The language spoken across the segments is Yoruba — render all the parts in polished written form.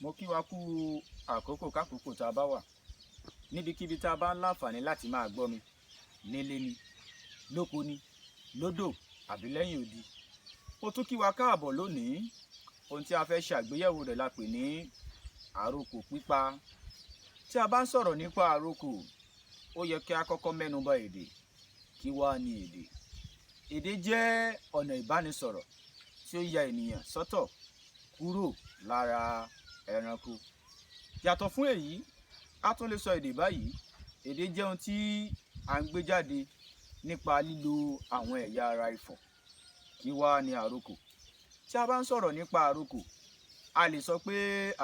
Mo kí wa kú àkókò kákòókò tá a bá wà níbikíbi tá a bá ń láǹfààní láti máa gbọ́ mi, nílé ni, lóko ni, lódò àbí lẹ́yìn odi. Mo tún kí wa káàbọ̀ lónìí. Ohun tí a fẹ́ ṣàgbéyẹ̀wò rẹ̀ la pè ní àrokò pípa. Tí a bá ń sọ̀rọ̀ nípa àrokò, ó yẹ kí a kọ́kọ́ mẹ́nuba èdè. Kí wá ni èdè? Èdè jẹ́ ọ̀nà ìbánisọ̀rọ̀ tí ó ya ènìyàn sọ́tọ̀ kúrò lára ẹranko. Yàtọ̀ fún èyí, a tún lè sọ èdè báyìí. Èdè jẹ́ ohun tí à ń gbé jáde nípa lílo àwọn ẹ̀yà ara ifọ̀. Kí wá ni àrokò? Tí a bá ń sọ̀rọ̀ nípa àrokò, a lè sọ pé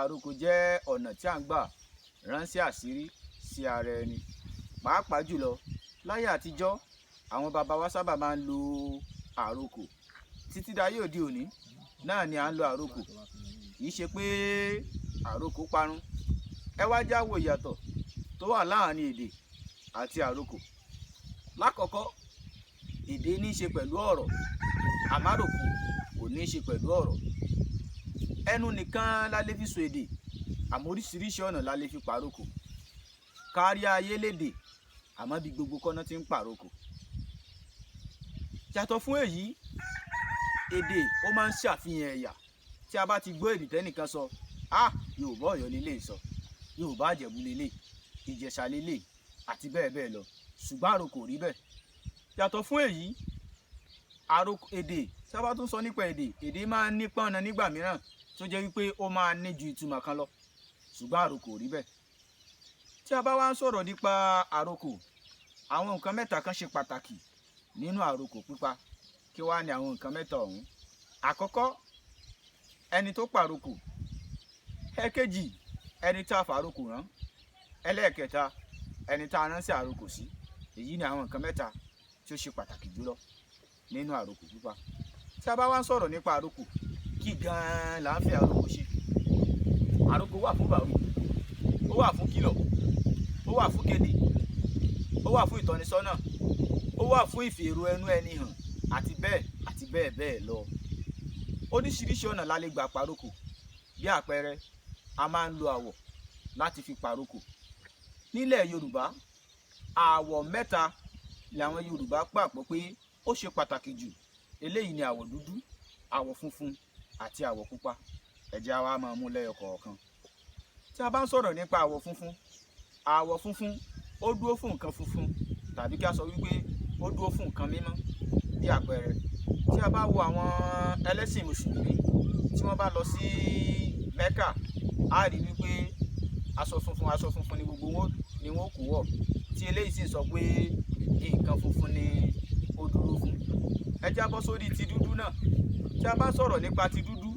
àrokò jẹ́ ọ̀nà tí à ń gbà ránṣẹ́ àṣírí sí ara ẹni. Pàápàá jùlọ láyé àtijọ́, àwọn baba wa sábà máa ń lo àrokò. Títí dayé òde òní náà ni à ń lo àrokò. Kì í ṣe pé àrokò parun. Ẹ wá já wo ìyàtọ̀ tó wà láàárín èdè àti àrokò. Lákọ̀ọ́kọ́, èdè ní í ṣe pẹ̀lú ọ̀rọ̀, àmọ́ àrokò kò ní í ṣe pẹ̀lú ọ̀rọ̀. Ẹnu nìkan la lè fi sọ èdè, àmọ́ oríṣiríṣi ọ̀nà la lè fi pàrokò. Kárí ayé lédè, àmọ́ bí gbogbo kọ́ná ti ń pàrokò. Yàtọ̀ fún èyí, èdè ó máa ń ṣàfihàn ẹ̀yà. Tí a bá ti gbọ́ èdè tẹ́nìkan sọ, Yorùbá Ọ̀yọ́ lélẹ̀ sọ, Yorùbá Ìjẹ̀bú lélẹ̀, Ìjẹ̀ṣà lélẹ̀ àti bẹ́ẹ̀ bẹ́ẹ̀ lọ. Ṣùgbọ́n àrokò rí bẹ́ẹ̀. Yàtọ̀ fún èyí, èdè, tí a bá tún sọ nípa èdè máa ń nípọn ọ̀nà nígbà mìíràn tó jẹ́ wípé ó máa ní ju ìtumọ̀ kan lọ. Ṣùgbọ́n àrokò rí bẹ́ẹ̀. Tí a bá wá ń sọ̀rọ̀ nípa àrokò, àwọn nǹkan mẹ́ta kan ṣe pàtàkì nínú àrokò pípa. Kí wá ni àwọn nǹkan mẹ́ta ọ̀hún? Àkọ́kọ́, ẹni tó pàrokò. Ẹ̀kejì, ẹni tá a fàrokò rán. Ẹlẹ́ẹ̀kẹta, ẹni tá a rán sí àrokò sí. Èyí ni àwọn nǹkan mẹ́ta tí ó ṣe pàtàkì jùlọ nínú àrokò pípa. Tí a bá wá ń sọ̀rọ̀ nípa àrokò, kí gan-an là ń fi àrokò ṣe? Àrokò wà fún bàrù, ó wà fún kìlọ̀, ó wà fún kéde, ó wà fún ìtọ́nisọ́nà, ó wà fún ìfèrò ẹnu ẹni hàn àti bẹ́ẹ̀ bẹ́ẹ̀ lọ. Oríṣiríṣi ọ̀nà la lè gbà pàrokò. Bí àpẹẹrẹ, a máa ń lo àwọ̀ láti fi pàrokò. Nílẹ̀ Yorùbá, àwọ̀ mẹ́ta làwọn Yorùbá gbàgbọ́ pé ó ṣe pàtàkì jù. Eléyìí ni àwọ̀ dúdú, àwọ̀ funfun àti àwọ̀ pupa. Ẹ jẹ́ á wá máa mú lẹ́yọ kọ̀ọ̀kan. Tí a bá ń sọ̀rọ̀ nípa àwọ̀ funfun ó dúró fún nǹkan funfun, tàbí kí a sọ wípé ó dúró fún nǹkan mímọ́. Bí àpẹẹrẹ, tí a bá wo àwọn ẹlẹ́sìn mùsùlùmí tí wọ́n bá lọ sí Mẹ́kà, á rí wípé aṣọ funfun ni gbogbo wọn ni wọ́n kó wọ̀. Tí eléyìí sì sọ pé nǹkan funfun ni ó dúró fún. Ẹ já bọ́ sórí ti dúdú náà. Tí a bá sọ̀rọ̀ nípa ti dúdú,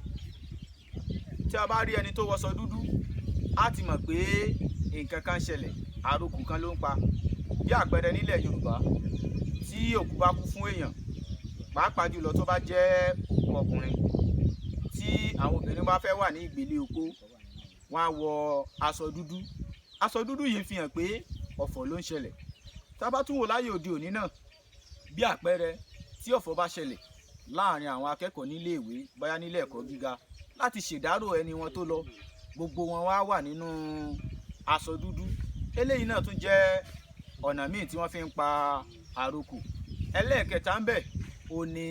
tí a bá rí ẹni tó wọṣọ dúdú, á ti mọ̀ pé nǹkan kan ṣẹlẹ̀, àrokò kan ló ń pa. Bí àpẹẹrẹ, nílẹ̀ Yorùbá, tí òkú bá kú fún èèyàn, pàápàá jùlọ tó bá jẹ́ òkú ọkùnrin, tí àwọn obìnrin bá fẹ́ wà ní ìgbélé opó, wọ́n á wọ aṣọ dúdú. Aṣọ dúdú yìí fi hàn pé ọ̀fọ̀ ló ń ṣẹlẹ̀. Tá bá tún wò láyé òde òní náà, bí àpẹẹrẹ, tí ọ̀fọ̀ bá ṣẹlẹ̀ láàrin àwọn akẹ́kọ̀ọ́ nílé ìwé, bóyá nílé ẹ̀kọ́ gíga, láti ṣèdárò ẹni wọn tó lọ, gbogbo wọn wá wà nínú aṣọ dúdú. Eléyìí náà tún jẹ́ ọ̀nà míì tí wọ́n fi ń pa àrokò. Ẹlẹ́ẹ̀kẹta ń bẹ, ó ní